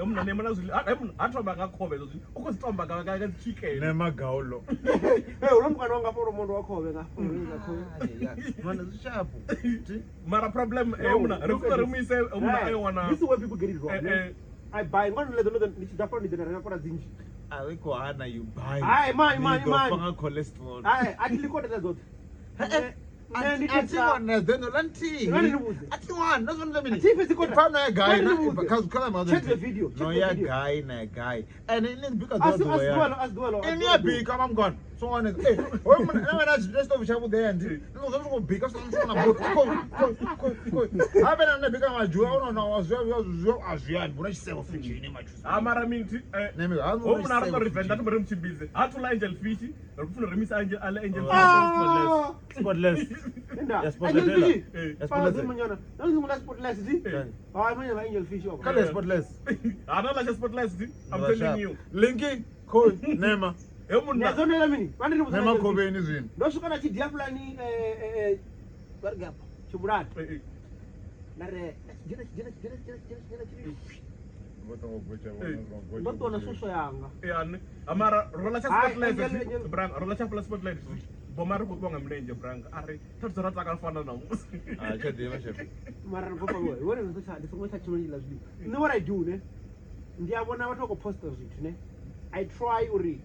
Emna nemana zuli. Athomba kakhove zuli. Ukusithomba ka chicken. Nemagaulo. Hey, ulomkana wanga for umuntu wakhobe ngafo. Man, it's sharp. Mara problem emna refuka remise umna ayona. This is where people get it wrong. I buy one leather nichidafuna ndina kwa zinji. Aweko hana you buy. Aye, man. Panga cholesterol. Aye, atilikwata lezo. Ati wana deno lanti. Ati wana nazo ndamini. Ati physical. Ifana ya guy na kala mother. Check the video. No ya guy na guy. And it because as duelo. In ya big I'm gone. So on it. Hey, when I just over shabu there and no so go big so na boat. Go. Habe na big ma jua no was azian. Buna sell fish ni ma choose. Amara minti nemi omuna ro revenda to bere mchibize. Atula angel fish. Rufuna remisa angel spotless. Yes, spotless. Spotless. Angel fish. Kale spotless. Anala just spotless. I'm telling you. Linky, cool, Nema. Yazonela mini. Wandi nibuza. Nema kobe ni zini. Ndosuka na chidia fulani barga chuburat. Nare jina. Boto na soso yanga. Yani amara rola cha spotless. Brang rola cha spotless. Bomaro ko nga mlenje brang are tatsara taka fana na mus. Chadema chef. Mara ko pa boy. Wona ndo cha ndifunga cha chimoni lazima. You know what I do ne? Ndiyabona watu ko post zithu ne. I try uri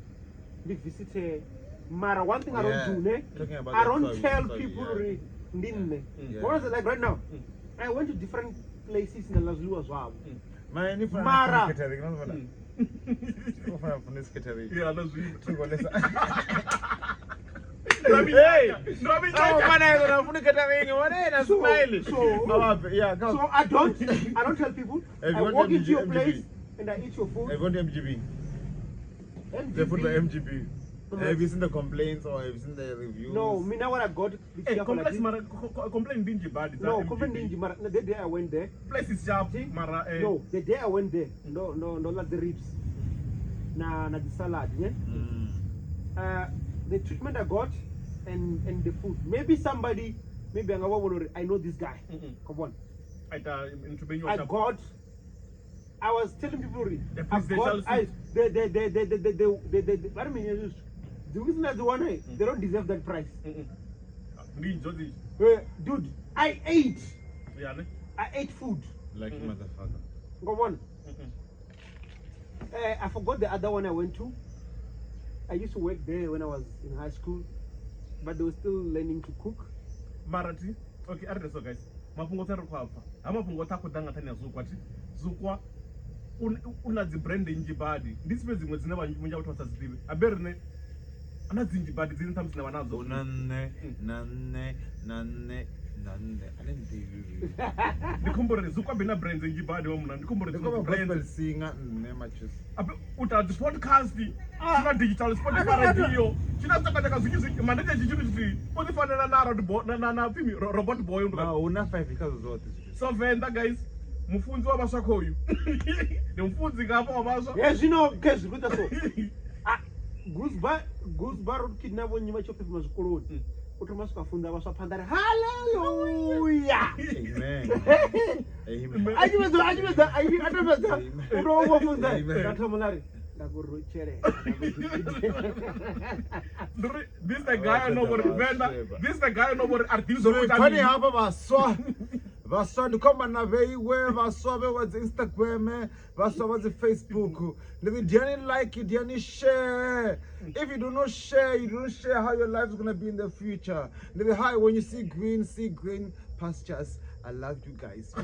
visit Mara. One thing I don't do ne. I don't tell people uri ndinne. What is it like right now? I went to different places in the Lazulu as well. Mara. Yeah, that's Hey! No, man, so I don't tell people. I walk into your place and I eat your food. I want MGB. The food by MGB. Have you seen the complaints or have you seen the reviews? No, me now what I got. Complaint dingy bad. No, complaint dingy. Mara, the day I went there. Place is sharp. Mara. No, the day I went there. No, like the ribs. Na the salad, yeah. The treatment I got and the food. Maybe somebody, maybe I know this guy. Come on. I was telling people the reason that's the one they don't deserve that price. Dude, I ate food. Like motherfucker. Go on. I forgot the other one I went to. I used to work there when I was in high school, but they were still learning to cook. Marati. Okay, so guys. Mapungo taro kwa hapa. Ama pungo tako danga tani zukwa ti. Zukwa una zi brand injibadi. This place zimwe zina munja watu wasazidiwe. Aberne ana zinjibadi zini tamu zina wanazo. Nane. Ndikumbore zukwa bina brand injibadi wa muna. Ndikumbore zukwa brand singer nema choose. Uta the podcast china digital Spotify radio china taka zukizi mandaje jijuri Spotify na na film robot boy una 5 because zote so venda guys mufunzi wa basha koyu ni mfunzi ngapha wabasha yes you know guys look at so Goosbar kidnap nyima chope masikoloni utomasi kafunda basha pandare hallelujah amen ajibeza urowo funda katamulari ndakuruchere this the guy nobody venda this the guy nobody artist so funny hapa baswa vaswandikoma na veiwe vaswa vewadzi Instagram vaswa vadzi Facebook ndivi diani like diani share. If you do not share, you don't share how your life is gonna be in the future. Ndivi hi, when you see green pastures. I love you guys.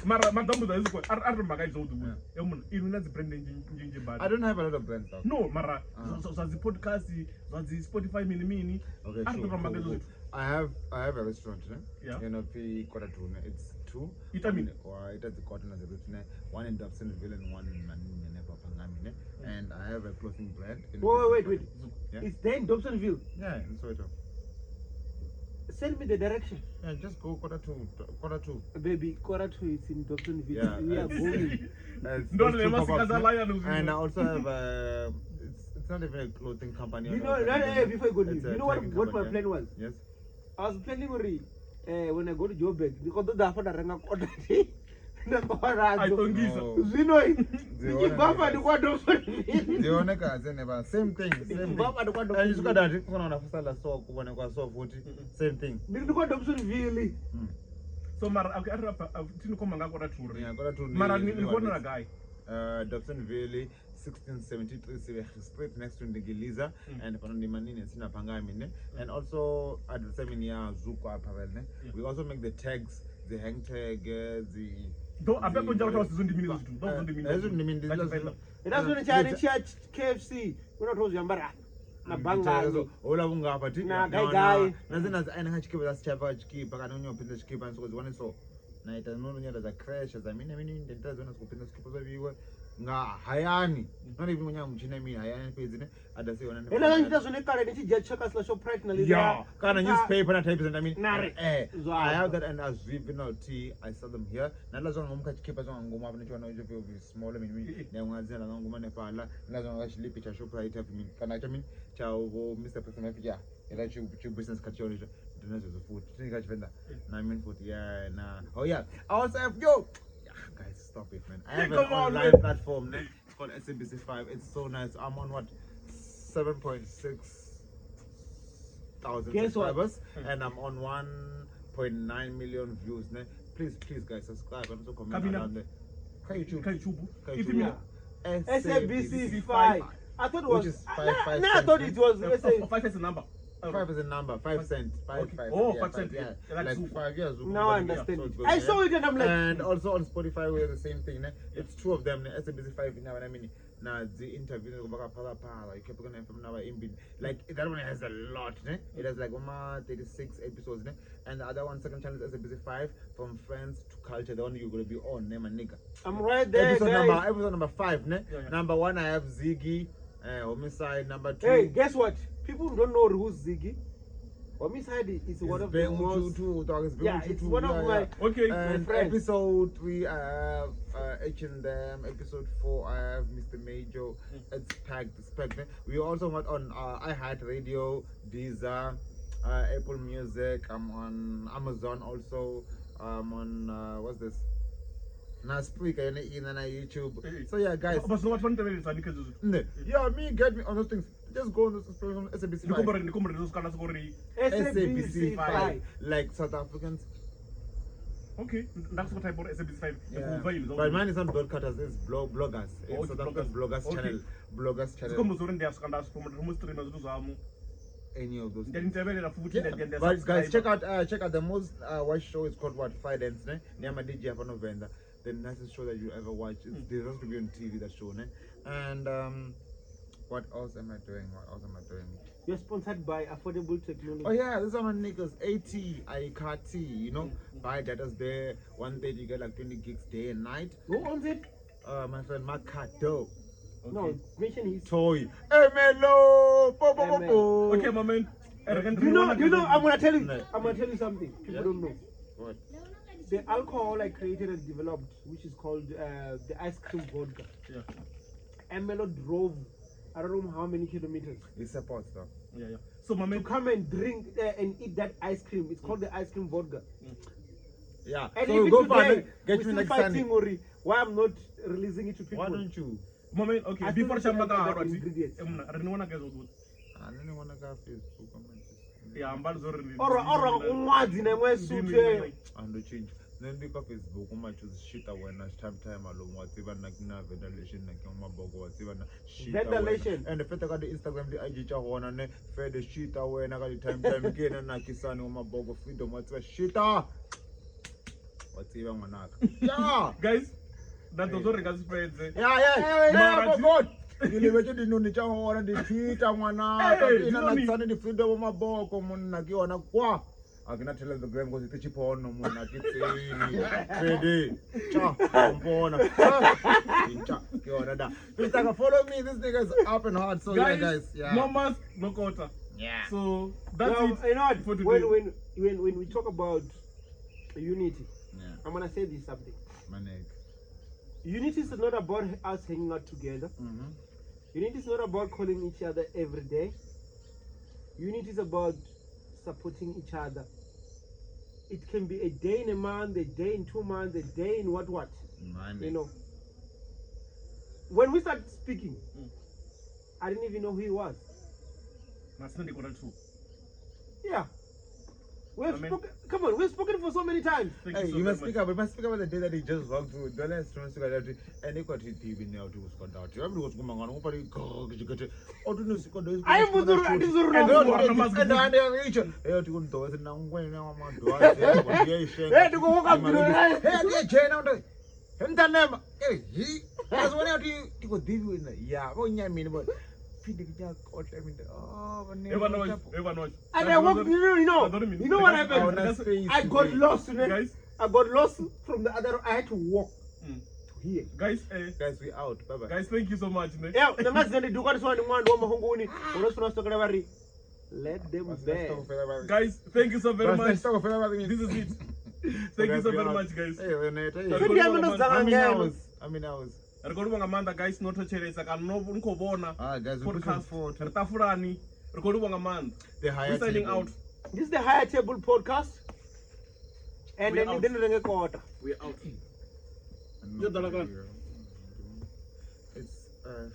Mara madambu da iziko arba guys odu emun iruna zi brand njinji bad. I don't have a lot of brands though. No, Mara so the podcast, so the Spotify mini. Okay, sure. I have a restaurant, yeah. You know, it's 2. Itamine. Or it has the cotton as a restaurant. One in Dobsonville and one in Manine. And I have a clothing brand. Wait. Yeah? It's there in Dobsonville? Yeah, in Soweto. Send me the direction. Yeah, just go quarter two. Baby, quarter two is in Dobsonville. Yeah, we are going. And I also have it's not even a clothing company. You know, before you go, you know what my plan was? Yes. I was planning when I go to Joburg because the nangawaradzo aitongisa No. zvino Dziona ndichibva niggas. ndikwadobsonville Dzioneka dzeneba same thing ndichibva and ndikwadobsonville isvika dati kufana unafusala so kuonekwa so futhi same thing ndiri ndikwadobsonville so mara tinokomba ngakoraturi Yeah, gotta to mara Nili- nikonera guy Dobsonville 1673 sibe street next to Ndigiliza and kono ndimanini sina pangami ne and also at the same ya zuko apha vele we also make the tags the hang tag the though apeko nje kuti wasizondimini zvitu Ezo ndimini ndazvone chani chiya KFC unotozviyambara nabhangani ola vungapa ti Na gai. nazina aina hachikipa zasichapa chikipa kana unyopinda chikipa nsokuziwane so naita nonyada za crash za mini ndentazona sikupinda chikipa zvaviwe nga hayani not even unya mchina mini hayani pedzine adasiona ena kanchita zvone kare ndichidya chakasla shoprite yeah kana newspaper na types and I mean Nare. I have that and as we tea I sell them here nalazona ngomka chikipa zonga ngoma apha nichona ujo very small I mean nangwazela ngoma nepala nalazona ngashilipi cha shoprite have mean kana cha mean cha Mr. President yeah ela chi business kachoni ndinazo food tinikachivenda na mean food yeah na oh yeah I also have yo guys stop it man I have an Come on, online man. platform it's called SABC5 it's so nice I'm on what 7.6 thousand Guess what? subscribers and I'm on 1.9 million views ne please guys subscribe and also comment Kabina. down there YouTube kaichubu Kai if Chubu. mina SABC 5 I thought it was Which is five I thought it was SA 5 is a number 5 is a number 5 cents 5 Okay. 5 Oh, yeah, 5 cents, yeah yeah, like like Zuko. 5 years Zuko. now I Yeah, understand so it it's good, I yeah. saw it and I'm like And also on Spotify we have the same thing. It's two of them. SABC5 now and I mean now the interview you keep going from now in like that one has a lot. It has like 36 episodes. And the other one second channel is SABC5 from friends to culture. The one you're gonna be on name and nigga. I'm right there Episode number 5. yeah. Number 1 I have Ziggy, Homicide. Number 2. Hey, guess what? People don't know who's Ziggy. Homicide is one of the most. Yeah, It's one of my. okay And friend. episode 3 I have H&M. Episode 4 I have Mr. Major. It's packed. We also went on iHeartRadio, Deezer, Apple Music. I'm on Amazon also. I'm on what's this? Na Spreaker and YouTube. So yeah, guys. but so what one time is andike zvitu Yeah, me get me on those things. Just go on this SABC5. ndikombere zosukana sokori SABC 5. Like South Africans. okay ndakusokotaibora SABC5 Yeah. ndikuvaili But mine is not broadcasters, it's bloggers. It's Oh, South it's African bloggers Okay. channel. Bloggers channel. zikombo zori ndiyasvika ndaspromota tomustreama zvitu zvamo Any of those. ndiniteverera futi Yeah. But guys, check out the most watched show is called what? Fidance, ne? Nyama DJ hapa November. The nicest show that you ever watch. It deserves to be on TV. That show, ne? And what else am I doing? You're sponsored by Affordable Technology. Oh yeah, this is my niggas. AT, ICAT, you know, buy data's there. 130 you get like 20 gigs day and night. Who owns it? My friend Makato. No, mention his. Toy. Emelo. Po, po, po, Emelo. po. okay my man You know, I'm gonna tell you. No. I'm gonna tell you something. People Yeah. don't know. What? The alcohol I created and developed, which is called the ice cream vodka. yeah Emelo drove, I don't know how many kilometers It supports though. yeah so my to man come and drink and eat that ice cream. It's called the ice cream vodka. Yeah. And So even go today, find it. we're Get me still next fighting Sunday. Ori, why I'm not releasing it to people. Why don't you? my man okay I before still chamba don't have kaharwa the ingredients. mna rinoona kaizvo I don't want to go Facebook. I'm just. yeah mbali zori Or umwadzi nemwe suthe. And change. Then pick up Facebook. I'm going to shit when I time alone. Whatever, like na ventilation, like my bogo, whatever. Ventilation. And the fact I got the Instagram, the IG one and fed the shit away. And I got the time again and I kiss on my bogo freedom. Whatever shit. Whatever, manak. Yeah. guys ndadzozori ngasipedze Yeah, for God. Ndiliveche dinoni chaona ndipita mwanaka Hey, ina dinoni. natsane ndifreedom maboko munhu akiona kwa akina telegram ngozi tichipono munhu akitsini fede cha mbona cha kiona da Mr. follow me this nigga is up and hard so yeah guys yeah no mask no quarter yeah so that's Well, it you know what? for today. When we talk about unity, yeah I'm gonna say this something. my nigga Unity is not about us hanging out together. Unity is not about calling each other every day. Unity is about supporting each other. it can be a day in a month, a day in 2 months, a day in what, Monday. you know. When we started speaking, Mm. I didn't even know who he was. That's not equal to. Yeah. We've I mean- spoken, come on, we've spoken for so many times. Thank Hey, you so you very must much. speak up. You must speak about the day that he just walked through. The last one, and he got his TV now to squad out. Everybody was going on. Nobody go. Oh, do you see? I am with the- this is the wrong And one. I reach. Hey, to go to the now when now I'm on door. Hey, to go walk up to the- Hey, chain on the. And then hey, he. That's when you go deal with it. Yeah, what you mean about? Oh, Everyone. And I walked, you know what happened? I got lost, man. Guys, I got lost from the other. I had to walk Mm. to here. guys, guys, we out. Bye bye. guys, thank you so much. Ne? Yeah, the man said, "Do what is one one mahongoni." Let them bear. Guys, thank you so very much. This This is it. Thank you so very much, guys. Hey, Renate. I mean, I was. Record bonga manda guys notocheresa kana nkobona Ah, guys, we pushing podcast forward. ritafurani record bonga manda. The higher We're signing table. out. This is the Higher Table podcast, and We're then out. then a quarter. We're out. No, Yeah, Dalaga. it's for.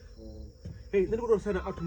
Hey, then we're gonna sign out.